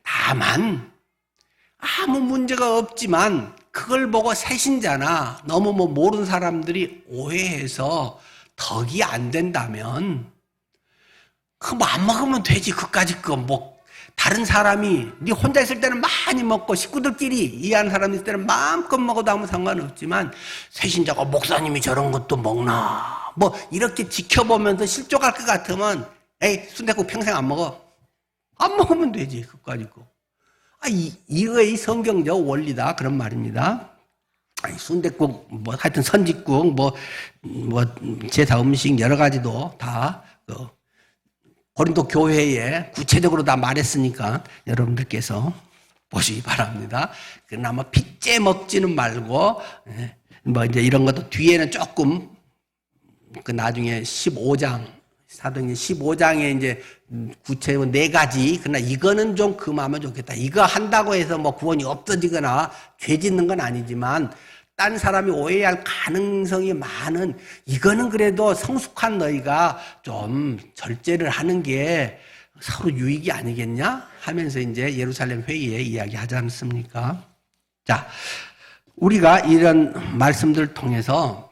다만 아무 문제가 없지만 그걸 보고 새신자나 너무 뭐 모르는 사람들이 오해해서 덕이 안 된다면 그거 뭐 안 먹으면 되지. 그까짓 거 뭐 다른 사람이 네 혼자 있을 때는 많이 먹고 식구들끼리 이해하는 사람이 있을 때는 마음껏 먹어도 아무 상관없지만, 새신자가 목사님이 저런 것도 먹나 뭐 이렇게 지켜보면서 실족할 것 같으면 에이 순댓국 평생 안 먹어. 안 먹으면 되지. 그까짓 거. 이거의 성경적 원리다 그런 말입니다. 순댓국 뭐 하여튼 선짓국 뭐 제사 음식 여러 가지도 다 고린도 교회에 구체적으로 다 말했으니까 여러분들께서 보시기 바랍니다. 그나마 핏째 먹지는 말고 뭐 이제 이런 것도 뒤에는 조금 그 나중에 15장 사도행전 15장에 이제 구체적으로 4가지, 그러나 이거는 좀 금하면 좋겠다. 이거 한다고 해서 뭐 구원이 없어지거나 죄 짓는 건 아니지만 딴 사람이 오해할 가능성이 많은, 이거는 그래도 성숙한 너희가 좀 절제를 하는 게 서로 유익이 아니겠냐 하면서 이제 예루살렘 회의에 이야기하지 않습니까? 자, 우리가 이런 말씀들을 통해서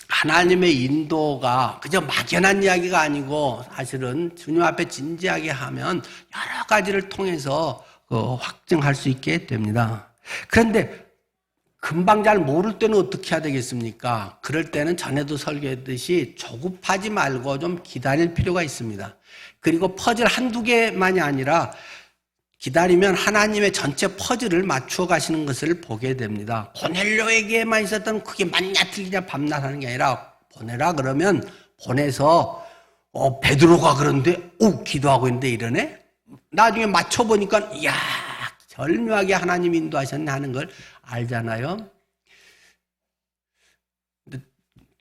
하나님의 인도가 그저 막연한 이야기가 아니고 사실은 주님 앞에 진지하게 하면 여러 가지를 통해서 확증할 수 있게 됩니다. 그런데 금방 잘 모를 때는 어떻게 해야 되겠습니까? 그럴 때는 전에도 설교했듯이 조급하지 말고 좀 기다릴 필요가 있습니다. 그리고 퍼즐 한두 개만이 아니라 기다리면 하나님의 전체 퍼즐을 맞추어 가시는 것을 보게 됩니다. 고넬료에게만 있었던 그게 맞냐 틀리냐 밤낮 하는 게 아니라, 보내라 그러면 보내서 베드로가 그런데 기도하고 있는데 이러네? 나중에 맞춰보니까 이야 절묘하게 하나님 인도하셨네 하는 걸 알잖아요. 근데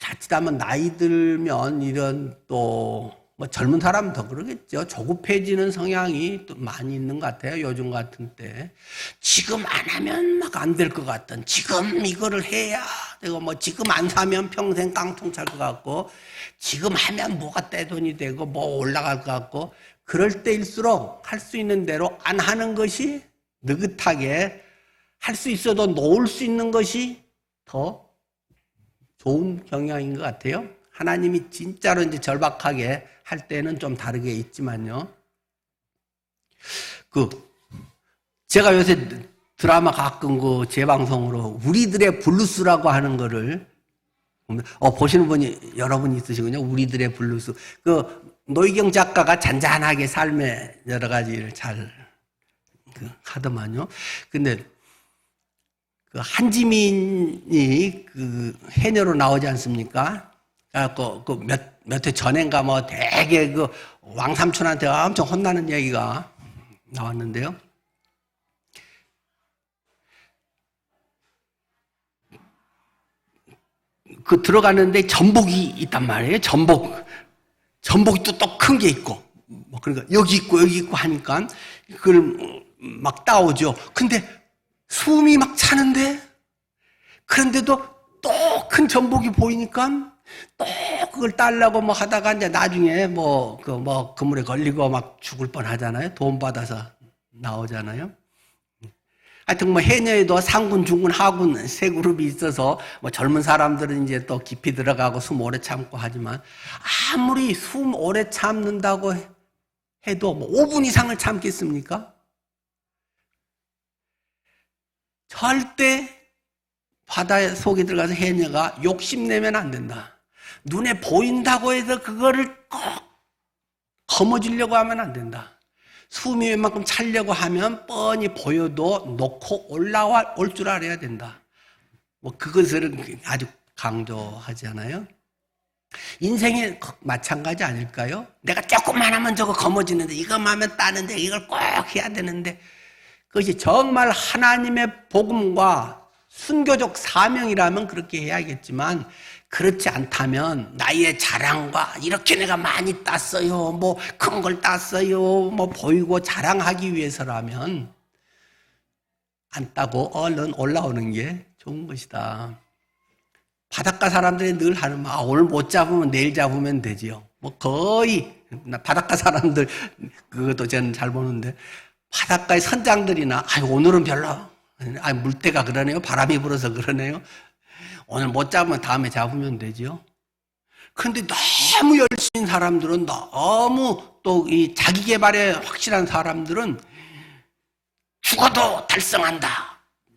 자칫하면 나이 들면 이런 또 뭐 젊은 사람은 더 그러겠죠. 조급해지는 성향이 또 많이 있는 것 같아요. 요즘 같은 때. 지금 안 하면 막 안 될 것 같던, 지금 이거를 해야 되고, 뭐 지금 안 사면 평생 깡통 찰 것 같고, 지금 하면 뭐가 떼돈이 되고 뭐 올라갈 것 같고, 그럴 때일수록 할 수 있는 대로 안 하는 것이, 느긋하게 할 수 있어도 놓을 수 있는 것이 더 좋은 경향인 것 같아요. 하나님이 진짜로 이제 절박하게 할 때는 좀 다르게 있지만요. 제가 요새 드라마 가끔 재방송으로 우리들의 블루스라고 하는 거를 보시는 분이 여러분 있으시군요. 우리들의 블루스. 노희경 작가가 잔잔하게 삶의 여러 가지를 잘 하더만요. 근데 한지민이 해녀로 나오지 않습니까? 몇 해 전인가 뭐 되게 왕삼촌한테 엄청 혼나는 얘기가 나왔는데요. 들어가는데 전복이 있단 말이에요. 전복이 또 큰 게 있고, 그러니까 여기 있고 하니까 그걸 막 따오죠. 근데 숨이 막 차는데, 그런데도 또 큰 전복이 보이니까 또 그걸 따려고 뭐 하다가 이제 나중에 그물에 걸리고 막 죽을 뻔 하잖아요. 돈 받아서 나오잖아요. 하여튼 뭐 해녀에도 상군, 중군, 하군 세 그룹이 있어서 뭐 젊은 사람들은 이제 또 깊이 들어가고 숨 오래 참고 하지만 아무리 숨 오래 참는다고 해도 뭐 5분 이상을 참겠습니까? 절대 바다 속에 들어가서 해녀가 욕심내면 안 된다. 눈에 보인다고 해서 그거를 꼭 거머쥐려고 하면 안 된다. 숨이 웬만큼 차려고 하면 뻔히 보여도 놓고 올라올 줄 알아야 된다. 뭐 그것을 아주 강조하잖아요. 인생에 마찬가지 아닐까요? 내가 조금만 하면 저거 거머쥐는데 이것만 하면 따는데 이걸 꼭 해야 되는데 그것이 정말 하나님의 복음과 순교적 사명이라면 그렇게 해야겠지만 그렇지 않다면 나의 자랑과 이렇게 내가 많이 땄어요, 뭐 큰 걸 땄어요, 뭐 보이고 자랑하기 위해서라면 안 따고 얼른 올라오는 게 좋은 것이다. 바닷가 사람들이 늘 하는 말, 오늘 못 잡으면 내일 잡으면 되지요. 뭐 거의 바닷가 사람들 그것도 저는 잘 보는데 바닷가의 선장들이나 오늘은 별로 물때가 그러네요. 바람이 불어서 그러네요. 오늘 못 잡으면 다음에 잡으면 되죠. 그런데 너무 열심인 사람들은 너무 또 이 자기 개발에 확실한 사람들은 죽어도 달성한다.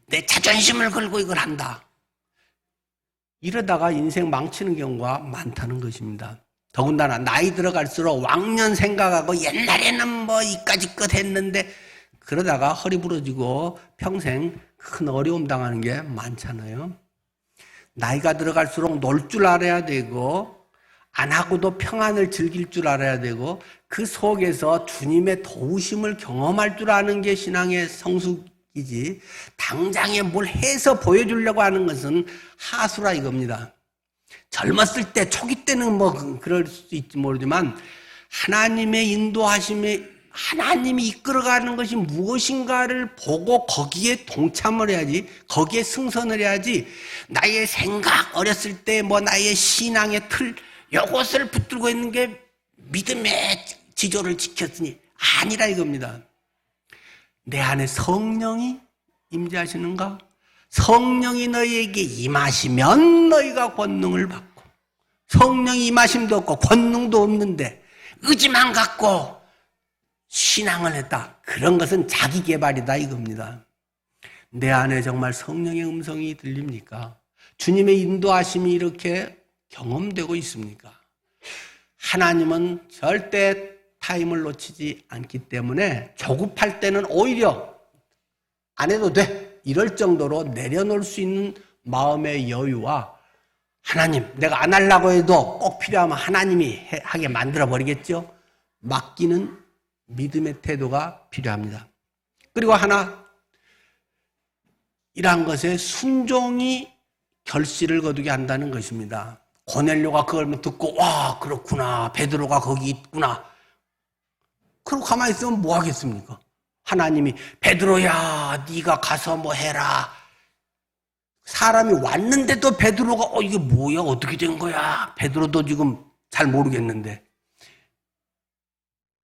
내 자존심을 걸고 이걸 한다. 이러다가 인생 망치는 경우가 많다는 것입니다. 더군다나 나이 들어갈수록 왕년 생각하고 옛날에는 뭐 이까짓 것 했는데 그러다가 허리 부러지고 평생 큰 어려움 당하는 게 많잖아요. 나이가 들어갈수록 놀 줄 알아야 되고 안 하고도 평안을 즐길 줄 알아야 되고 그 속에서 주님의 도우심을 경험할 줄 아는 게 신앙의 성숙이지 당장에 뭘 해서 보여주려고 하는 것은 하수라 이겁니다. 젊었을 때 초기 때는 뭐 그럴 수 있지 모르지만 하나님의 인도하심에 하나님이 이끌어가는 것이 무엇인가를 보고 거기에 동참을 해야지, 거기에 승선을 해야지, 나의 생각, 어렸을 때 뭐 나의 신앙의 틀, 요것을 붙들고 있는 게 믿음의 지조를 지켰으니 아니라 이겁니다. 내 안에 성령이 임재하시는가? 성령이 너희에게 임하시면 너희가 권능을 받고, 성령이 임하심도 없고 권능도 없는데 의지만 갖고 신앙을 했다. 그런 것은 자기 개발이다 이겁니다. 내 안에 정말 성령의 음성이 들립니까? 주님의 인도하심이 이렇게 경험되고 있습니까? 하나님은 절대 타임을 놓치지 않기 때문에 조급할 때는 오히려 안 해도 돼 이럴 정도로 내려놓을 수 있는 마음의 여유와 하나님 내가 안 하려고 해도 꼭 필요하면 하나님이 하게 만들어 버리겠죠. 맡기는 믿음의 태도가 필요합니다. 그리고 하나, 이러한 것에 순종이 결실을 거두게 한다는 것입니다. 고넬료가 그걸 듣고 와 그렇구나, 베드로가 거기 있구나. 그러고 가만히 있으면 뭐 하겠습니까? 하나님이 베드로야 네가 가서 뭐 해라. 사람이 왔는데도 베드로가 이게 뭐야 어떻게 된 거야. 베드로도 지금 잘 모르겠는데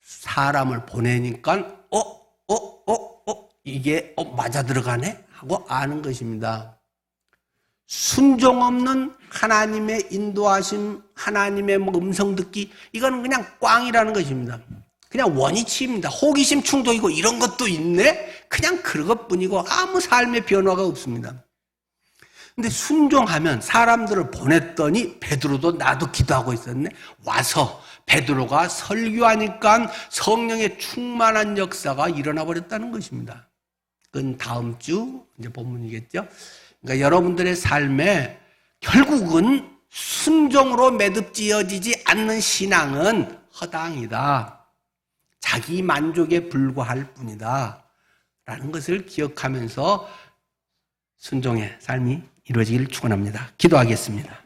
사람을 보내니까 이게 맞아 들어가네 하고 아는 것입니다. 순종 없는 하나님의 인도하심, 하나님의 음성 듣기, 이거는 그냥 꽝이라는 것입니다. 그냥 원위치입니다. 호기심 충동이고 이런 것도 있네? 그냥 그것뿐이고 아무 삶의 변화가 없습니다. 근데 순종하면 사람들을 보냈더니 베드로도 나도 기도하고 있었네. 와서 베드로가 설교하니까 성령의 충만한 역사가 일어나 버렸다는 것입니다. 그건 다음 주 이제 본문이겠죠. 그러니까 여러분들의 삶에 결국은 순종으로 매듭지어지지 않는 신앙은 허당이다. 자기 만족에 불과할 뿐이다. 라는 것을 기억하면서 순종의 삶이 이루어지기를 축원합니다. 기도하겠습니다.